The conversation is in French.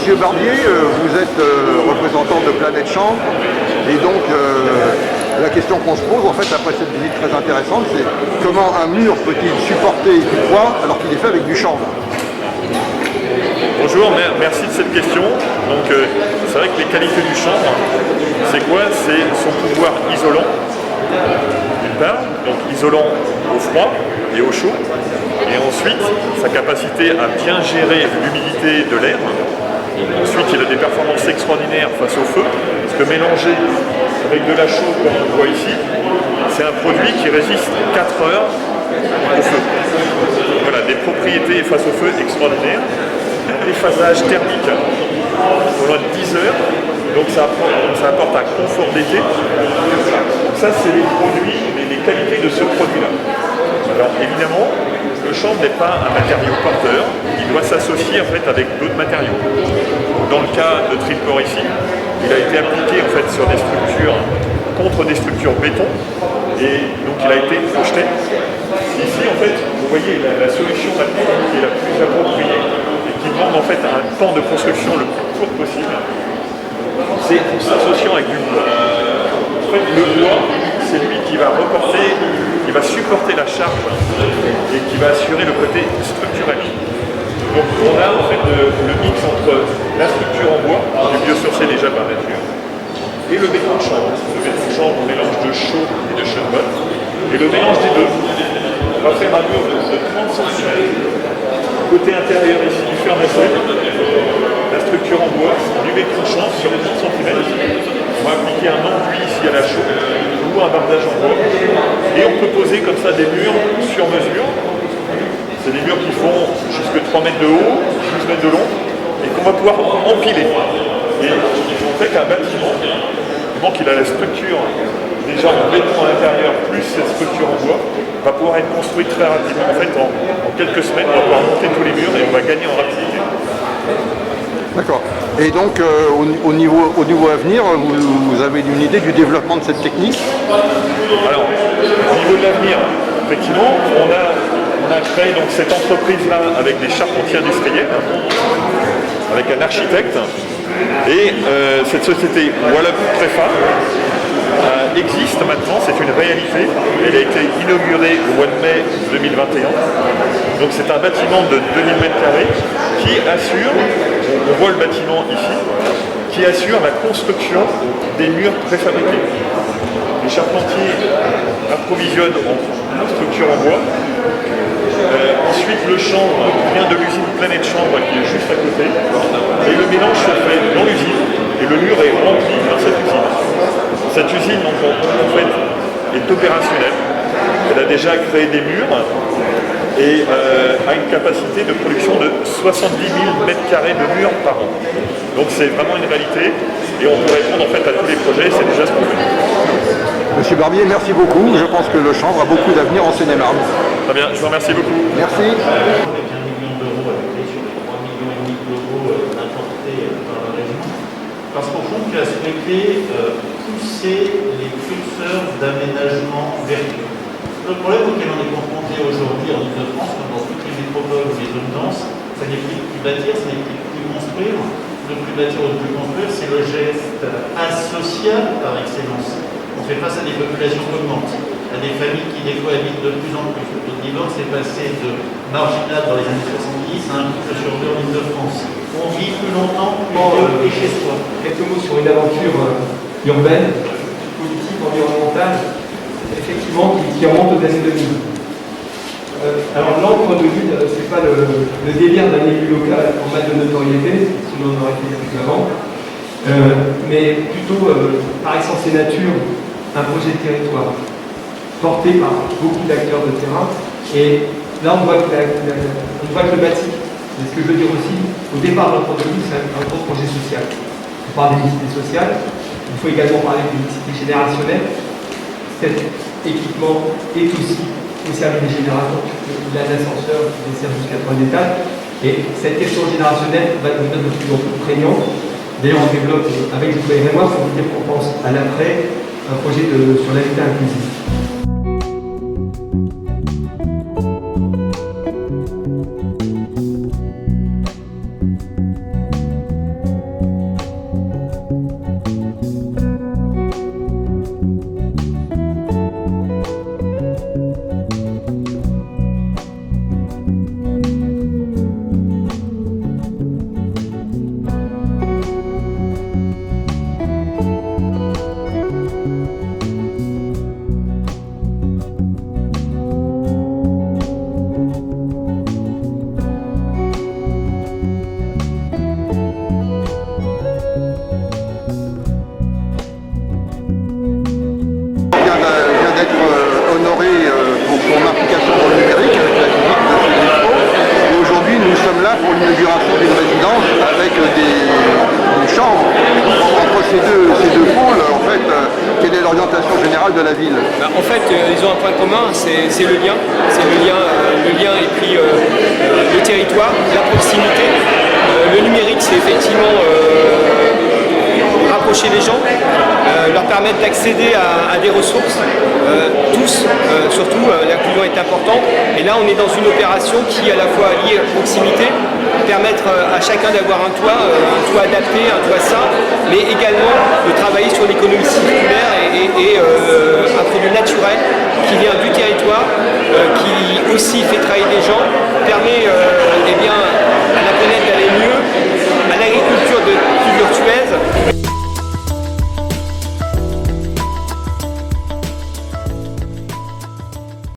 Monsieur Barbier, vous êtes représentant de Planète Chambre, et donc la question qu'on se pose, en fait, après cette visite très intéressante, c'est comment un mur peut-il supporter du poids alors qu'il est fait avec du chanvre? Bonjour, merci de cette question. Donc c'est vrai que les qualités du chanvre, c'est quoi? C'est son pouvoir isolant, d'une part, donc isolant au froid et au chaud, et ensuite sa capacité à bien gérer l'humidité de l'air. Ensuite, il a des performances extraordinaires face au feu, parce que mélangé avec de la chaux, comme on le voit ici, c'est un produit qui résiste 4 heures au feu. Voilà, des propriétés face au feu extraordinaires. Déphasage thermique pendant 10 heures, donc ça apporte un confort d'été. Donc ça, c'est les produits, les qualités de ce produit-là. Alors évidemment, le chanvre n'est pas un matériau porteur, il doit s'associer en fait avec d'autres matériaux. Dans le cas de Tripcore ici, il a été appliqué en fait sur des structures contre des structures béton, et donc il a été projeté. Ici en fait, vous voyez la solution maintenant qui est la plus appropriée et qui demande en fait un temps de construction le plus court possible, c'est en s'associant avec du bois. En fait, le bois, c'est lui qui va reporter, qui va supporter la charge et qui va assurer le côté structurel. Donc on a en fait le mix entre la structure en bois, du biosourcé déjà par nature, et le béton de chanvre. Le béton de chanvre, on mélange de chaux et de charbon, et le mélange des deux, on va faire un mur de 30 cm. Côté intérieur ici du fer nacelle, la structure en bois, du béton de chanvre sur les 30 cm. On va appliquer un enduit ici à la chaux, ou un bardage en bois, et on peut poser comme ça des murs sur mesure. C'est des murs qui font jusque 3 mètres de haut, 12 mètres de long, et qu'on va pouvoir empiler. Et on fait qu'un bâtiment, qu'il a la structure déjà en béton à l'intérieur, plus cette structure en bois, va pouvoir être construit très rapidement. En fait, en quelques semaines, on va pouvoir monter tous les murs et on va gagner en rapidité. D'accord. Et donc, au niveau à venir, vous avez une idée du développement de cette technique? Alors, au niveau de l'avenir, effectivement, on a créé donc cette entreprise-là avec des charpentiers industriels, avec un architecte, et cette société Wallop Trefa existe maintenant, c'est une réalité. Elle a été inaugurée au mois de mai 2021. Donc c'est un bâtiment de 2000 m² qui assure, on voit le bâtiment ici, qui assure la construction des murs préfabriqués. Les charpentiers approvisionnent en structure en bois. Ensuite, le chanvre vient de l'usine Planète Chambre qui est juste à côté. Et le mélange se fait dans l'usine et le mur est rempli dans cette usine. Cette usine, donc, en fait, est opérationnelle. Elle a déjà créé des murs et a une capacité de production de 70 000 m² de murs par an. Donc c'est vraiment une réalité et on peut répondre en fait à tous les projets, c'est déjà ce qu'on fait. Monsieur Barbier, merci beaucoup. Je pense que le chanvre a beaucoup d'avenir en Seine-et-Marne. Très bien, je vous remercie beaucoup. Merci. Parce qu'au fond, tu as souhaité pousser les curseurs d'aménagement vertueux. Le problème auquel on est confronté aujourd'hui en Ile-de-France, comme dans toutes les métropoles ou les zones denses, ça n'est plus de plus bâtir, ça n'est plus de plus construire. De plus bâtir ou de plus construire, c'est le geste asocial par excellence. On fait face à des populations qui augmentent, à des familles qui des fois habitent de plus en plus. Le taux de divorce est passé de marginal dans les années 70 à un couple sur deux en Ile-de-France. On vit plus longtemps, plus vieux et chez soi. Quelques mots sur une aventure urbaine, politique, environnementale, effectivement, qui remonte aux années 2000. Alors l'encre de vide, c'est pas le délire d'un élu local en matière de notoriété, sinon on aurait fait plus avant, mais plutôt par essence et nature, un projet de territoire porté par beaucoup d'acteurs de terrain. Et là on voit que le bâti, mais ce que je veux dire aussi, au départ de l'encre de vide, c'est un gros projet social. On parle des mixité sociale, il faut également parler de mixité générationnelle. Cet équipement est aussi au service des générations, il a l'ascenseur qui dessert jusqu'à 3 étages. Et cette question générationnelle va devenir de plus en plus prégnante. D'ailleurs, on développe avec Joubert et moi, pour vous dire qu'on pense à l'après, un projet sur l'habitat inclusif. son implication dans le numérique avec la visite de ces métros. Et aujourd'hui, nous sommes là pour l'inauguration d'une résidence avec une chambre. Entre ces deux pôles, en fait, quelle est l'orientation générale de la ville? En fait, ils ont un point commun, c'est le lien. C'est le lien et puis le territoire, la proximité. Le numérique, c'est effectivement rapprocher les gens, leur permettre d'accéder à des ressources, tous, surtout l'inclusion est importante. Et là, on est dans une opération qui est à la fois liée à la proximité, permettre à chacun d'avoir un toit adapté, un toit sain, mais également de travailler sur l'économie circulaire et un produit naturel qui vient du territoire, qui aussi fait travailler des gens, permet